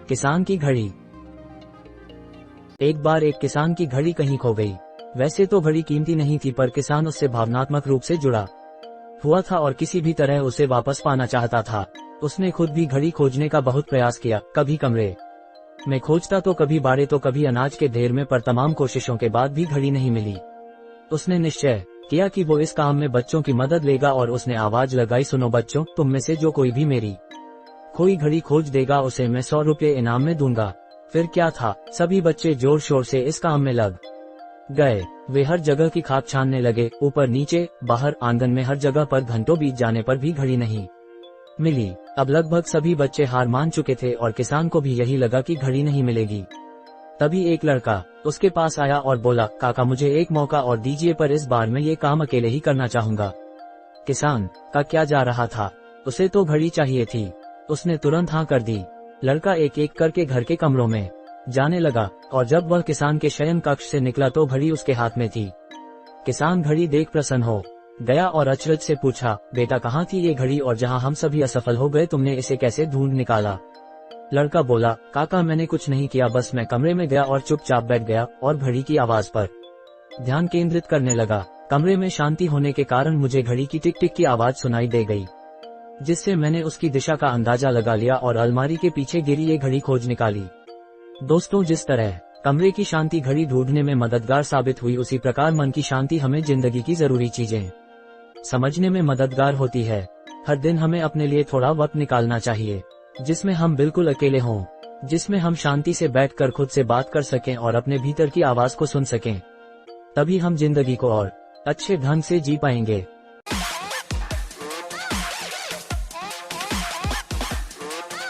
किसान की घड़ी। एक बार एक किसान की घड़ी कहीं खो गई। वैसे तो घड़ी कीमती नहीं थी, पर किसान उससे भावनात्मक रूप से जुड़ा हुआ था और किसी भी तरह उसे वापस पाना चाहता था। उसने खुद भी घड़ी खोजने का बहुत प्रयास किया, कभी कमरे में खोजता तो कभी बाड़े तो कभी अनाज के ढेर में, पर तमाम कोशिशों के बाद भी घड़ी नहीं मिली। उसने निश्चय किया कि वो इस काम में बच्चों की मदद लेगा और उसने आवाज लगाई, सुनो बच्चों, तुम में से जो कोई भी मेरी खोई घड़ी खोज देगा उसे मैं 100 रुपये इनाम में दूंगा। फिर क्या था, सभी बच्चे जोर शोर से इस काम में लग गए। वे हर जगह की खाक छानने लगे, ऊपर नीचे बाहर आंगन में, हर जगह पर घंटों बीत जाने पर भी घड़ी नहीं मिली। अब लगभग सभी बच्चे हार मान चुके थे और किसान को भी यही लगा कि घड़ी नहीं मिलेगी। तभी एक लड़का उसके पास आया और बोला, काका मुझे एक मौका और दीजिए, पर इस बार मैं ये काम अकेले ही करना चाहूंगा। किसान का क्या जा रहा था, उसे तो घड़ी चाहिए थी। उसने तुरंत हाँ कर दी। लड़का एक एक करके घर के कमरों में जाने लगा और जब वह किसान के शयन कक्ष से निकला तो घड़ी उसके हाथ में थी। किसान घड़ी देख प्रसन्न हो गया और अचरज से पूछा, बेटा कहाँ थी ये घड़ी, और जहाँ हम सभी असफल हो गए तुमने इसे कैसे ढूंढ निकाला? लड़का बोला, काका मैंने कुछ नहीं किया, बस मैं कमरे में गया और चुपचाप बैठ गया और घड़ी की आवाज पर ध्यान केंद्रित करने लगा। कमरे में शांति होने के कारण मुझे घड़ी की टिक टिक की आवाज सुनाई दे गई, जिससे मैंने उसकी दिशा का अंदाजा लगा लिया और अलमारी के पीछे गिरी ये घड़ी खोज निकाली। दोस्तों, जिस तरह कमरे की शांति घड़ी ढूंढने में मददगार साबित हुई, उसी प्रकार मन की शांति हमें जिंदगी की जरूरी चीजें समझने में मददगार होती है। हर दिन हमें अपने लिए थोड़ा वक्त निकालना चाहिए, जिसमें हम बिल्कुल अकेले हों, जिसमें हम शांति से बैठकर खुद से बात कर सकें और अपने भीतर की आवाज को सुन सकें। तभी हम जिंदगी को और अच्छे ढंग से जी पाएंगे।